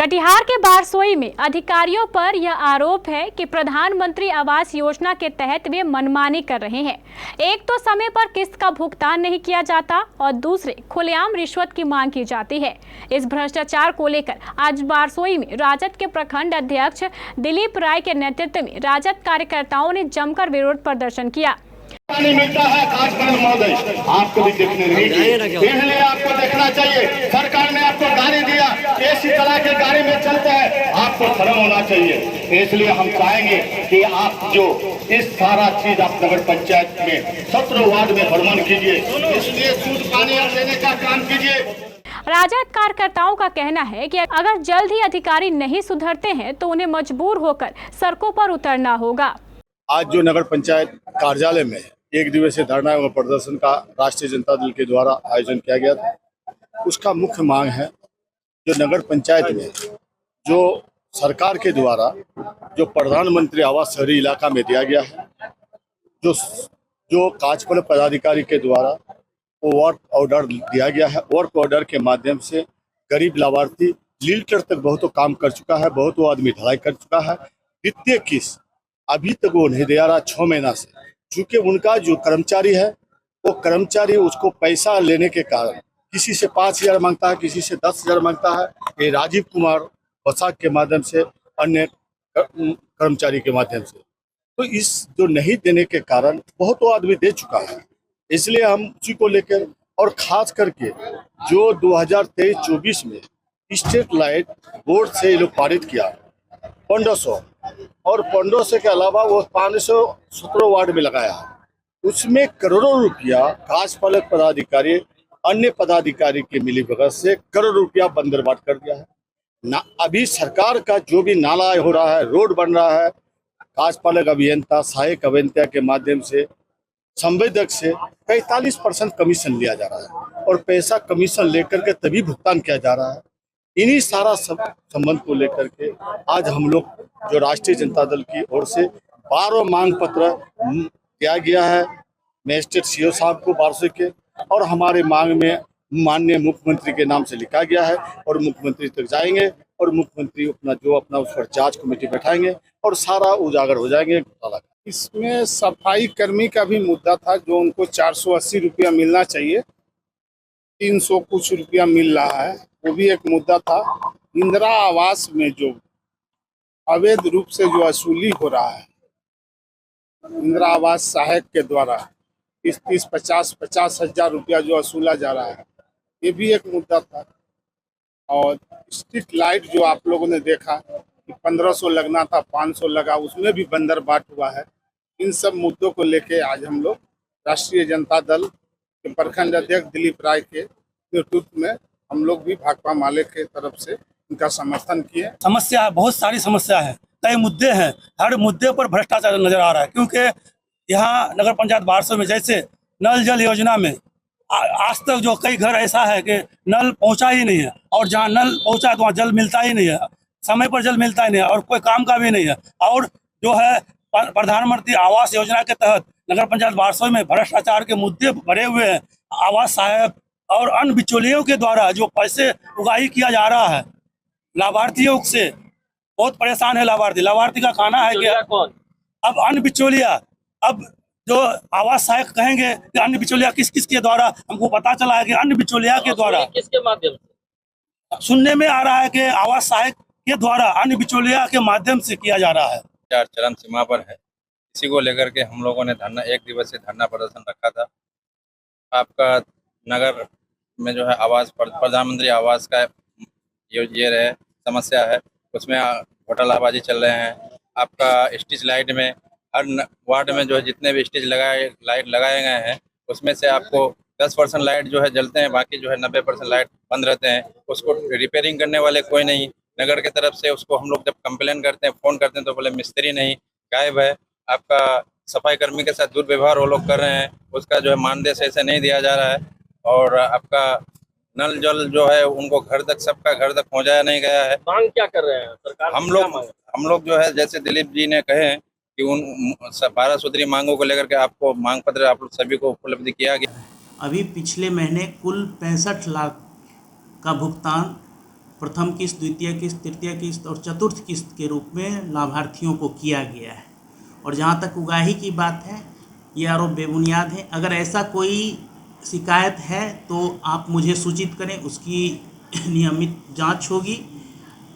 कटिहार के बारसोई में अधिकारियों पर यह आरोप है कि प्रधानमंत्री आवास योजना के तहत वे मनमानी कर रहे हैं। एक तो समय पर किस्त का भुगतान नहीं किया जाता और दूसरे खुलेआम रिश्वत की मांग की जाती है। इस भ्रष्टाचार को लेकर आज बारसोई में राजद के प्रखंड अध्यक्ष दिलीप राय के नेतृत्व में राजद कार्यकर्ताओं ने जमकर विरोध प्रदर्शन किया। पानी मिलता है खासकर महोदय, आपको भी देखने नहीं इसलिए आपको देखना चाहिए। सरकार ने आपको गाड़ी दिया, ऐसी तरह के गाड़ी में चलते हैं, आपको शर्म होना चाहिए। इसलिए हम चाहेंगे कि आप जो इस सारा चीज आप नगर पंचायत में 17 वार्ड में भ्रमण कीजिए, इसलिए शुद्ध पानी देने का काम कीजिए। राजद कार्यकर्ताओं का कहना है कि अगर जल्द ही अधिकारी नहीं सुधरते हैं तो उन्हें मजबूर होकर सड़कों पर उतरना होगा। आज जो नगर पंचायत कार्यालय में एक दिवसीय धरना एवं प्रदर्शन का राष्ट्रीय जनता दल के द्वारा आयोजन किया गया था, उसका मुख्य मांग है जो नगर पंचायत में जो सरकार के द्वारा जो प्रधानमंत्री आवास शहरी इलाका में दिया गया है, जो कार्यपालक पदाधिकारी के द्वारा वो वर्क ऑर्डर दिया गया है। वर्क ऑर्डर के माध्यम से गरीब लाभार्थी लीटर तक बहुत काम कर चुका है, बहुत आदमी ढलाई कर चुका है। वित्तीय किस्त अभी तक वो नहीं दे रहा 6 महीना से, चूँकि उनका जो कर्मचारी है वो कर्मचारी उसको पैसा लेने के कारण किसी से 5,000 मांगता है, किसी से 10,000 मांगता है। ये राजीव कुमार बसाक के माध्यम से, अन्य कर्मचारी के माध्यम से, तो इस जो नहीं देने के कारण बहुत आदमी दे चुका है। इसलिए हम उसी को लेकर और खास करके जो 2023-24 में स्टेट लाइट बोर्ड से ये लोग पारित किया 1500 और 1500 के अलावा वो 517 वार्ड में लगाया, उसमें करोड़ों रुपया कार्यपालक पदाधिकारी अन्य पदाधिकारी के मिलीभगत से करोड़ रुपया बंदरबाट कर दिया है ना। अभी सरकार का जो भी नाला हो रहा है, रोड बन रहा है, कार्यपालक अभियंता सहायक अभियंता के माध्यम से संवेदक से 45% कमीशन लिया जा रहा है और पैसा कमीशन लेकर के तभी भुगतान किया जा रहा है। इन्हीं सारा संबंध को लेकर के आज हम लोग जो राष्ट्रीय जनता दल की ओर से 12 मांग पत्र दिया गया है मजिस्ट्रेट सीओ साहब को बारसोई के, और हमारे मांग में माननीय मुख्यमंत्री के नाम से लिखा गया है और मुख्यमंत्री तक जाएंगे और मुख्यमंत्री अपना उस पर जांच कमेटी बैठाएंगे और सारा उजागर हो जाएंगे घोटाला। इसमें सफाई कर्मी का भी मुद्दा था, जो उनको 480 रुपया मिलना चाहिए, 300 कुछ रुपया मिल रहा है, वो भी एक मुद्दा था। इंदिरा आवास में जो अवैध रूप से जो वसूली हो रहा है इंदिरा आवास सहायक के द्वारा 30, 50 हजार रुपया जो वसूला जा रहा है, ये भी एक मुद्दा था। और स्ट्रीट लाइट जो आप लोगों ने देखा कि 1500 लगना था, 500 लगा, उसमें भी बंदरबाट हुआ है। इन सब मुद्दों को लेके आज हम लोग राष्ट्रीय जनता दल के प्रखंड अध्यक्ष दिलीप राय के नेतृत्व में हम लोग भी भाकपा माले के तरफ से उनका समर्थन किए। समस्या है, बहुत सारी समस्या है, कई मुद्दे हैं, हर मुद्दे पर भ्रष्टाचार नजर आ रहा है। क्योंकि यहाँ नगर पंचायत बारसोई में जैसे नल जल योजना में आज तक जो कई घर ऐसा है कि नल पहुँचा ही नहीं है, और जहाँ नल पहुँचा है तो वहाँ जल मिलता ही नहीं है, समय पर जल मिलता ही नहीं है और कोई काम का भी नहीं है। और जो है प्रधानमंत्री आवास योजना के तहत नगर पंचायत बारसोई में भ्रष्टाचार के मुद्दे भरे हुए हैं। आवास सहायक और अन्य बिचौलियों के द्वारा जो पैसे उगाही किया जा रहा है लाभार्थियों से, बहुत परेशान है लाभार्थी का कहना है कि अब अन्य बिचौलिया, अब जो आवास सहायक कहेंगे कि अन्य बिचौलिया किस किस के द्वारा, हमको पता चला है कि अन्य बिचौलिया के द्वारा, किसके माध्यम से सुनने में आ रहा है कि आवास सहायक के द्वारा अन्य बिचौलिया के माध्यम से किया जा रहा है। चरम सीमा पर है, इसी को लेकर के हम लोगों ने एक दिवसीय धरना प्रदर्शन रखा था। आपका नगर में जो है आवास प्रधानमंत्री आवास का ये रहे समस्या है, उसमें घोटालाबाजी चल रहे हैं। आपका स्ट्रीट लाइट में हर वार्ड में जो है जितने भी स्ट्रीट लाइट लगाए गए हैं, उसमें से आपको 10% लाइट जो है जलते हैं, बाकी जो है 90% लाइट बंद रहते हैं। उसको रिपेयरिंग करने वाले कोई नहीं नगर की तरफ से। उसको हम लोग जब कंप्लेन करते हैं, फ़ोन करते हैं, तो बोले मिस्त्री नहीं, गायब है। आपका सफाई कर्मी के साथ दुर्व्यवहार वो लोग कर रहे हैं, उसका जो है मानदेय ऐसे नहीं दिया जा रहा है। और आपका नल जल जो है उनको घर तक, सबका घर तक पहुंचाया नहीं गया है। मांग क्या कर रहे हैं सरकार? हम लोग जो है जैसे दिलीप जी ने कहे कि उन 12 सूत्री मांगों को लेकर के आपको मांग पत्र आप लोग सभी को उपलब्ध किया गया। अभी पिछले महीने कुल 65 लाख का भुगतान प्रथम किस्त, द्वितीय किस्त, तृतीय किस्त और चतुर्थ किस्त के रूप में लाभार्थियों को किया गया है। और जहाँ तक उगाही की बात है, ये आरोप बेबुनियाद है। अगर ऐसा कोई शिकायत है तो आप मुझे सूचित करें, उसकी नियमित जांच होगी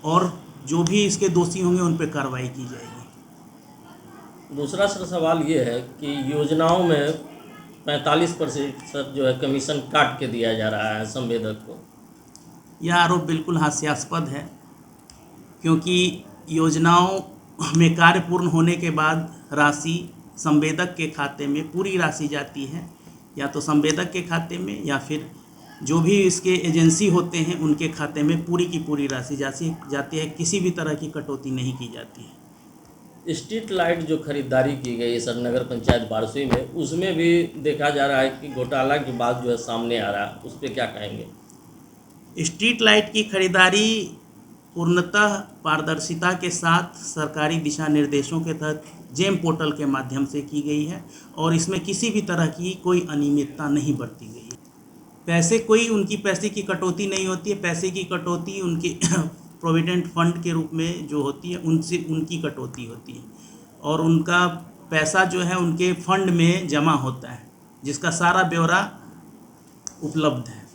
और जो भी इसके दोषी होंगे उन पर कार्रवाई की जाएगी। दूसरा सर सवाल ये है कि योजनाओं में 45% जो है कमीशन काट के दिया जा रहा है संवेदक को। यह आरोप बिल्कुल हास्यास्पद है, क्योंकि योजनाओं में कार्य पूर्ण होने के बाद राशि संवेदक के खाते में पूरी राशि जाती है, या तो संवेदक के खाते में या फिर जो भी इसके एजेंसी होते हैं उनके खाते में पूरी की पूरी राशि जाती है। किसी भी तरह की कटौती नहीं की जाती है। स्ट्रीट लाइट जो खरीदारी की गई है सर नगर पंचायत बारसोई में, उसमें भी देखा जा रहा है कि घोटाला की बात जो है सामने आ रहा है, उस पर क्या कहेंगे? स्ट्रीट लाइट की खरीदारी पूर्णतः पारदर्शिता के साथ सरकारी दिशा निर्देशों के तहत जेम पोर्टल के माध्यम से की गई है और इसमें किसी भी तरह की कोई अनियमितता नहीं बरती गई है। उनकी पैसे की कटौती नहीं होती है। पैसे की कटौती उनके प्रोविडेंट फंड के रूप में जो होती है उनसे उनकी कटौती होती है और उनका पैसा जो है उनके फंड में जमा होता है, जिसका सारा ब्यौरा उपलब्ध है।